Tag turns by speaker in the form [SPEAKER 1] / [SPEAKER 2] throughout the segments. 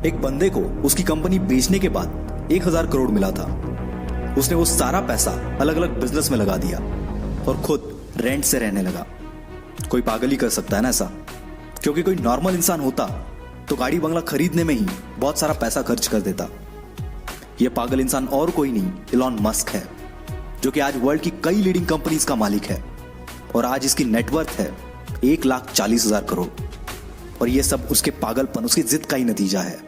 [SPEAKER 1] एक बंदे को उसकी कंपनी बेचने के बाद 1000 करोड़ मिला था। उसने वो सारा पैसा अलग अलग बिजनेस में लगा दिया और खुद रेंट से रहने लगा। कोई पागल ही कर सकता है ना ऐसा, क्योंकि कोई नॉर्मल इंसान होता तो गाड़ी बंगला खरीदने में ही बहुत सारा पैसा खर्च कर देता। ये पागल इंसान और कोई नहीं, इलॉन मस्क है, जो कि आज वर्ल्ड की कई लीडिंग कंपनीज का मालिक है और आज इसकी नेटवर्थ है 1,40,000 करोड़। और ये सब उसके पागलपन, उसकी जिद का ही नतीजा है।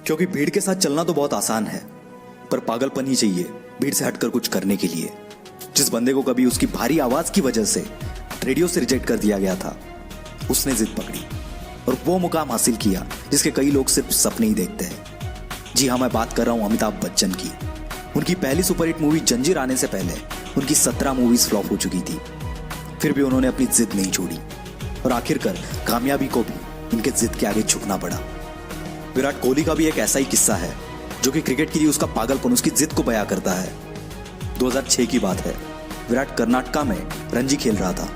[SPEAKER 1] क्योंकि भीड़ के साथ चलना तो बहुत आसान है, पर पागलपन ही चाहिए भीड़ से हटकर कुछ करने के लिए। जिस बंदे को कभी उसकी भारी आवाज की वजह से रेडियो से रिजेक्ट कर दिया गया था, उसने जिद पकड़ी और वो मुकाम हासिल किया जिसके कई लोग सिर्फ सपने ही देखते हैं। जी हाँ, मैं बात कर रहा हूं अमिताभ बच्चन की। उनकी पहली सुपरहिट मूवी जंजीर आने से पहले उनकी 17 मूवीज फ्लॉप हो चुकी थी। फिर भी उन्होंने अपनी जिद नहीं छोड़ी और आखिरकार कामयाबी को भी उनके जिद के आगे झुकना पड़ा। विराट कोहली का भी एक ऐसा ही किस्सा है, जो कि क्रिकेट के लिए उसका पागलपन, उसकी जिद को बयां करता है। 2006 की बात है। विराट कर्नाटका में रणजी खेल रहा था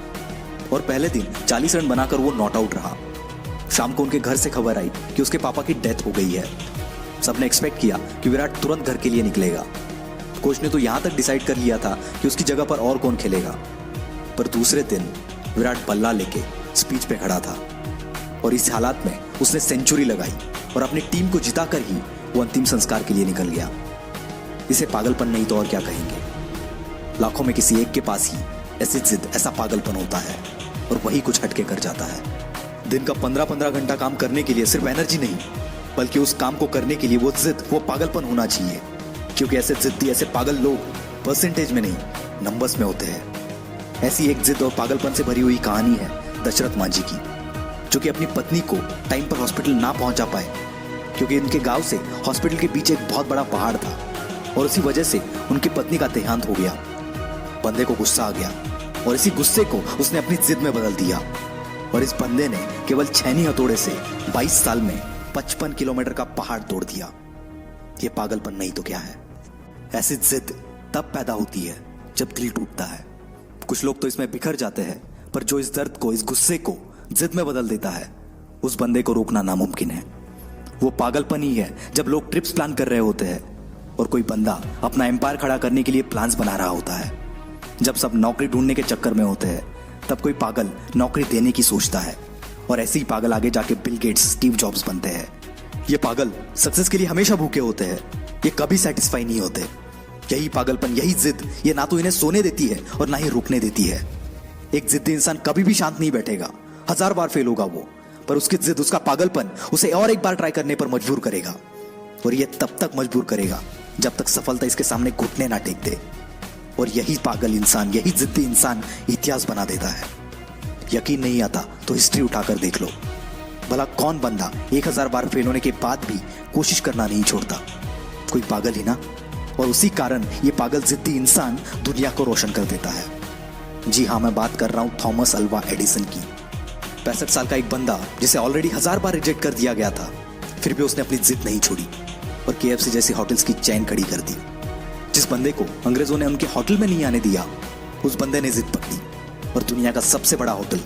[SPEAKER 1] और पहले दिन 40 रन बनाकर वो नॉट आउट रहा। शाम को उनके घर से खबर आई कि उसके पापा की डेथ हो गई है। सबने एक्सपेक्ट किया कि विराट तुरंत घर के लिए निकलेगा। कोच ने तो यहां तक डिसाइड कर लिया था कि उसकी जगह पर और कौन खेलेगा। पर दूसरे दिन विराट बल्ला लेके स्पीच पे खड़ा था और इस हालात में उसने सेंचुरी लगाई और अपनी टीम को जिताकर ही वो अंतिम संस्कार के लिए निकल गया। इसे पागलपन नहीं तो और क्या कहेंगे। लाखों में किसी एक के पास ही ऐसी जिद, ऐसा पागलपन होता है और वही कुछ हटके कर जाता है। दिन का 15-15 घंटा काम करने के लिए सिर्फ एनर्जी नहीं, बल्कि उस काम को करने के लिए वो जिद, वो पागलपन होना चाहिए। क्योंकि ऐसे जिद्दी, ऐसे पागल लोग परसेंटेज में नहीं, नंबर्स में होते हैं। ऐसी एक जिद और पागलपन से भरी हुई कहानी है दशरथ मांझी की, जो कि अपनी पत्नी को टाइम पर हॉस्पिटल ना पहुंचा पाए, क्योंकि उनके गांव से हॉस्पिटल के पीछे एक बहुत बड़ा पहाड़ था और इसी वजह से उनकी पत्नी का देहांत हो गया। बंदे को गुस्सा आ गया और इसी गुस्से को उसने अपनी जिद में बदल दिया और इस बंदे ने केवल छेनी हथौड़े से 22 साल में 55 किलोमीटर का पहाड़ तोड़ दिया। ये पागलपन नहीं तो क्या है। ऐसी जिद तब पैदा होती है जब दिल टूटता है। कुछ लोग तो इसमें बिखर जाते हैं, पर जो इस दर्द को, इस गुस्से को जिद में बदल देता है, उस बंदे को रोकना नामुमकिन है। वो पागलपन ही है जब लोग ट्रिप्स प्लान कर रहे होते हैं और कोई बंदा अपना एम्पायर खड़ा करने के लिए प्लान्स बना रहा होता है। जब सब नौकरी ढूंढने के चक्कर में होते हैं, तब कोई पागल नौकरी देने की सोचता है और ऐसे ही पागल आगे जाके बिल गेट्स, स्टीव जॉब्स बनते हैं। ये पागल सक्सेस के लिए हमेशा भूखे होते हैं, ये कभी सेटिस्फाई नहीं होते। यही पागलपन, यही जिद, ये ना तो इन्हें सोने देती है और ना ही रुकने देती है। एक जिद्दी इंसान कभी भी शांत नहीं बैठेगा, 1000 बार फेल होगा वो, पर उसकी जिद, उसका पागलपन उसे और एक बार ट्राई करने पर मजबूर करेगा। और ये तब तक मजबूर करेगा जब तक सफलता इसके सामने घुटने ना टेक दे। और यही पागल इंसान, यही जिद्दी इंसान इतिहास बना देता है। यकीन नहीं आता तो हिस्ट्री उठाकर देख लो, भला कौन बंदा 1000 बार फेल होने के बाद भी कोशिश करना नहीं छोड़ता। कोई पागल ही ना। और उसी कारण ये पागल जिद्दी इंसान दुनिया को रोशन कर देता है। जी हाँ, मैं बात कर रहा हूं थॉमस अल्वा एडिसन की। 65 साल का एक बंदा जिसे ऑलरेडी 1000 बार रिजेक्ट कर दिया गया था, फिर भी उसने अपनी जिद नहीं छोड़ी और KFC जैसी होटल्स की चेन खड़ी कर दी। जिस बंदे को अंग्रेजों ने उनके होटल में नहीं आने दिया, उस बंदे ने जिद पकड़ी और दुनिया का सबसे बड़ा होटल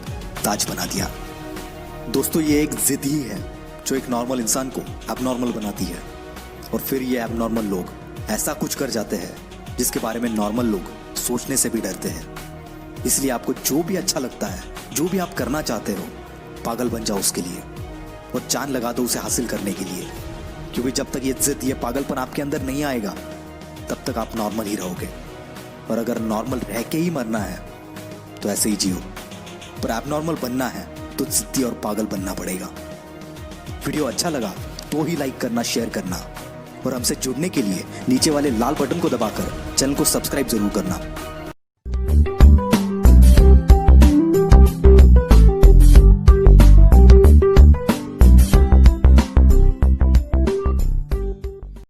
[SPEAKER 1] ताज बना दिया। दोस्तों, ये एक जिद ही है जो एक नॉर्मल इंसान को एबनॉर्मल बनाती है और फिर ये एबनॉर्मल लोग ऐसा कुछ कर जाते हैं जिसके बारे में नॉर्मल लोग सोचने से भी डरते हैं। इसलिए आपको जो भी अच्छा लगता है, जो भी आप करना चाहते हो, पागल बन जाओ उसके लिए और जान लगा दो उसे हासिल करने के लिए। क्योंकि जब तक ये जिद, ये पागलपन आपके अंदर नहीं आएगा, तब तक आप नॉर्मल ही रहोगे। और अगर नॉर्मल रह के ही मरना है तो ऐसे ही जियो, पर एबनॉर्मल बनना है तो जिद्दी और पागल बनना पड़ेगा। वीडियो अच्छा लगा तो ही लाइक करना, शेयर करना और हमसे जुड़ने के लिए नीचे वाले लाल बटन को दबाकर चैनल को सब्सक्राइब जरूर करना।